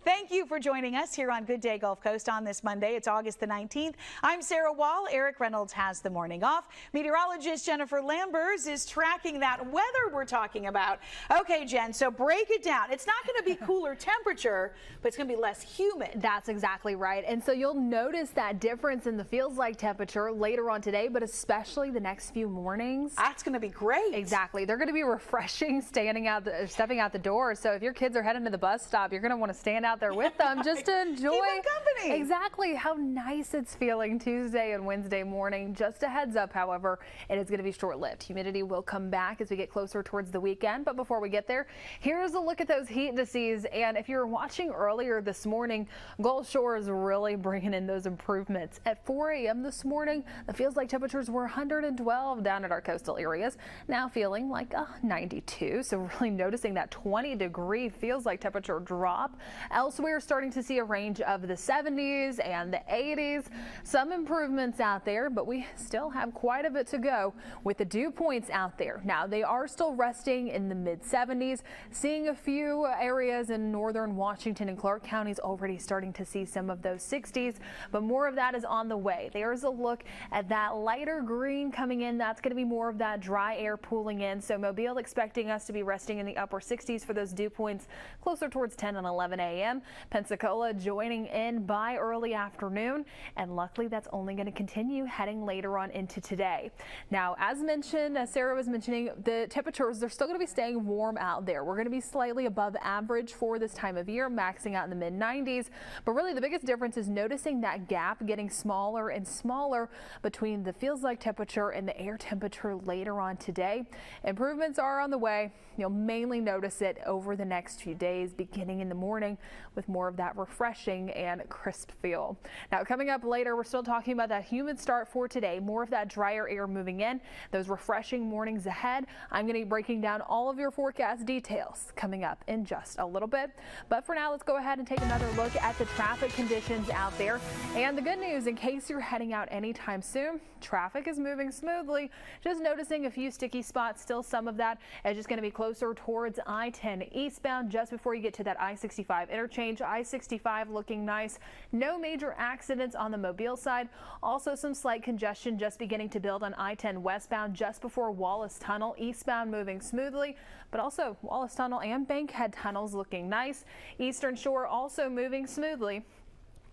Thank you for joining us here on Good Day Gulf Coast on this Monday. It's August the 19th. I'm Sarah Wall. Eric Reynolds has the morning off. Meteorologist Jennifer Lambers is tracking that weather we're talking about. Okay, Jen, so break it down. It's not going to be cooler temperature, but it's going to be less humid. That's exactly right. And so you'll notice that difference in the feels like temperature later on today, but especially the next few mornings. That's going to be great. Exactly. They're going to be refreshing stepping out the door. So if your kids are heading to the bus stop, you're going to want to stand out there with them just to enjoy company. Exactly how nice it's feeling Tuesday and Wednesday morning. Just a heads up, however, it is going to be short-lived. Humidity will come back as we get closer towards the weekend. But before we get there, here's a look at those heat indices. And if you're watching earlier this morning, Gulf Shore is really bringing in those improvements. At 4 a.m. this morning, the feels like temperatures were 112 down at our coastal areas. Now feeling like 92. So really noticing that 20-degree feels like temperature drop. Elsewhere, starting to see a range of the 70s and the 80s. Some improvements out there, but we still have quite a bit to go with the dew points out there. Now, they are still resting in the mid-70s, seeing a few areas in northern Washington and Clark counties already starting to see some of those 60s, but more of that is on the way. There's a look at that lighter green coming in. That's going to be more of that dry air pooling in. So Mobile expecting us to be resting in the upper 60s for those dew points closer towards 10 and 11 a.m. Pensacola joining in by early afternoon, and luckily that's only going to continue heading later on into today. Now, as mentioned, as Sarah was mentioning, the temperatures, they're still going to be staying warm out there. We're going to be slightly above average for this time of year, maxing out in the mid-90s, but really the biggest difference is noticing that gap getting smaller and smaller between the feels like temperature and the air temperature later on today. Improvements are on the way. You'll mainly notice it over the next few days, beginning in the morning with more of that refreshing and crisp feel. Now, coming up later, we're still talking about that humid start for today, more of that drier air moving in, those refreshing mornings ahead. I'm going to be breaking down all of your forecast details coming up in just a little bit. But for now, let's go ahead and take another look at the traffic conditions out there. And the good news, in case you're heading out anytime soon, traffic is moving smoothly. Just noticing a few sticky spots, still some of that is just going to be closer towards I-10 eastbound just before you get to that I-65 interchange. I-65 looking nice. No major accidents on the Mobile side. Also some slight congestion just beginning to build on I-10 westbound just before Wallace Tunnel. Eastbound moving smoothly, but also Wallace Tunnel and Bankhead tunnels looking nice. Eastern Shore also moving smoothly.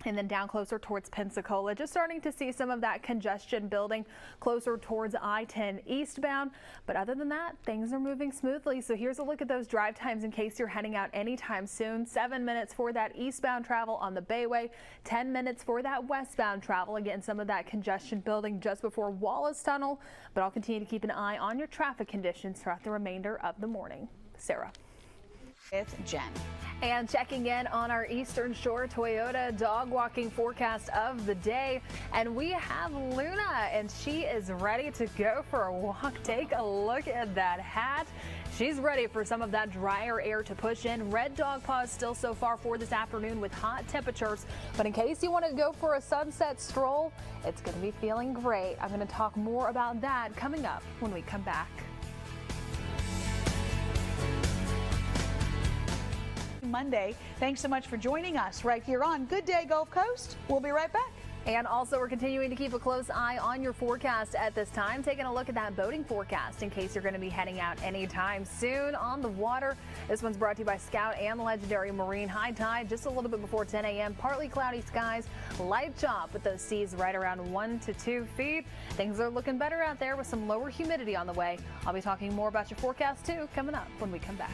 And then down closer towards Pensacola, just starting to see some of that congestion building closer towards I-10 eastbound. But other than that, things are moving smoothly. So here's a look at those drive times in case you're heading out anytime soon. 7 minutes for that eastbound travel on the Bayway, 10 minutes for that westbound travel. Again, some of that congestion building just before Wallace Tunnel. But I'll continue to keep an eye on your traffic conditions throughout the remainder of the morning. Sarah. With Jen. And checking in on our Eastern Shore Toyota dog walking forecast of the day. And we have Luna, and she is ready to go for a walk. Take a look at that hat. She's ready for some of that drier air to push in. Red dog paws still so far for this afternoon with hot temperatures. But in case you want to go for a sunset stroll, it's going to be feeling great. I'm going to talk more about that coming up when we come back. Monday. Thanks so much for joining us right here on Good Day Gulf Coast. We'll be right back. And also, we're continuing to keep a close eye on your forecast at this time, taking a look at that boating forecast in case you're going to be heading out anytime soon on the water. This one's brought to you by Scout and Legendary Marine. High tide just a little bit before 10 a.m. Partly cloudy skies, light chop with those seas right around 1 to 2 feet. Things are looking better out there with some lower humidity on the way. I'll be talking more about your forecast too coming up when we come back.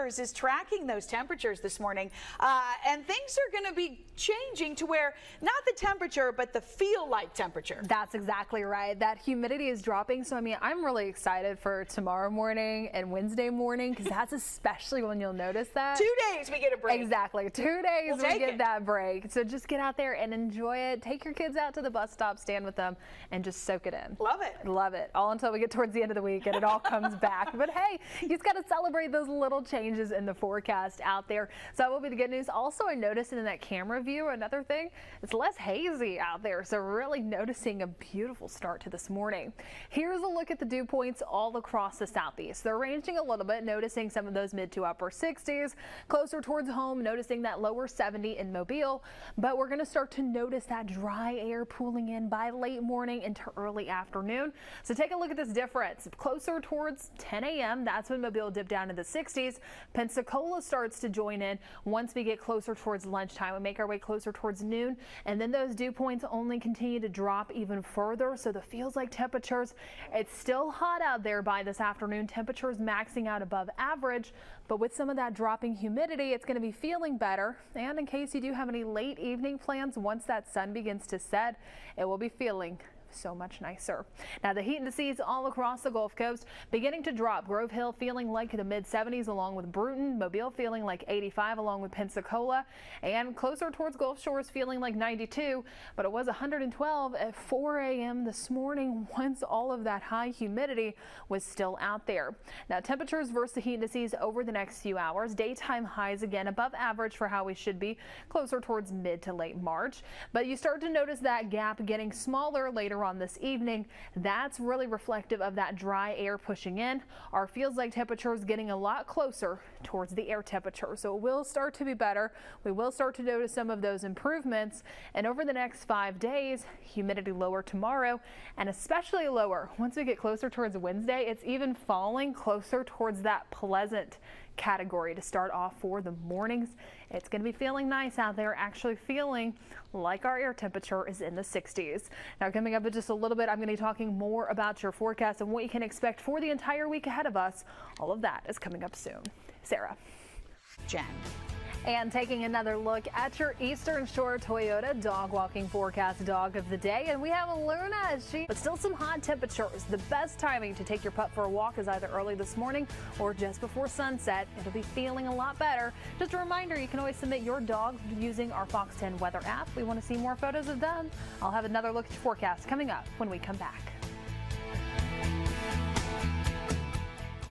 Is tracking those temperatures this morning, and things are going to be changing to where not the temperature but the feel like temperature. That's exactly right. That humidity is dropping, so I mean, I'm really excited for tomorrow morning and Wednesday morning, because that's especially when you'll notice that 2 days we get a break. Exactly, 2 days we get that break. So just get out there and enjoy it. Take your kids out to the bus stop, stand with them, and just soak it in. Love it. Love it. All until we get towards the end of the week and it all comes back. But hey, you just got to celebrate those little changes changes in the forecast out there. So that will be the good news. Also, I noticed in that camera view, another thing, it's less hazy out there. So really noticing a beautiful start to this morning. Here's a look at the dew points all across the southeast. They're ranging a little bit, noticing some of those mid to upper 60s, closer towards home, noticing that lower 70 in Mobile. But we're going to start to notice that dry air pooling in by late morning into early afternoon. So take a look at this difference. Closer towards 10 a.m., that's when Mobile dipped down to the 60s. Pensacola starts to join in once we get closer towards lunchtime. We make our way closer towards noon, and then those dew points only continue to drop even further. So the feels like temperatures, it's still hot out there by this afternoon. Temperatures maxing out above average, but with some of that dropping humidity, it's going to be feeling better. And in case you do have any late evening plans, once that sun begins to set, it will be feeling so much nicer. Now the heat indices all across the Gulf Coast beginning to drop. Grove Hill feeling like the mid 70s along with Bruton. Mobile feeling like 85 along with Pensacola, and closer towards Gulf Shores feeling like 92, but it was 112 at 4 a.m. this morning once all of that high humidity was still out there. Now temperatures versus the heat indices over the next few hours. Daytime highs again above average for how we should be, closer towards mid to late March, but you start to notice that gap getting smaller later on this evening. That's really reflective of that dry air pushing in. Our feels like temperatures getting a lot closer towards the air temperature, so it will start to be better. We will start to notice some of those improvements, and over the next 5 days, humidity lower tomorrow and especially lower once we get closer towards Wednesday. It's even falling closer towards that pleasant category to start off for the mornings. It's going to be feeling nice out there, actually feeling like our air temperature is in the 60s. Now coming up in just a little bit, I'm going to be talking more about your forecast and what you can expect for the entire week ahead of us. All of that is coming up soon. Sarah. Jen. And taking another look at your Eastern Shore Toyota dog walking forecast dog of the day. And we have Luna, but still some hot temperatures. The best timing to take your pup for a walk is either early this morning or just before sunset. It'll be feeling a lot better. Just a reminder, you can always submit your dog using our Fox 10 weather app. We want to see more photos of them. I'll have another look at your forecast coming up when we come back.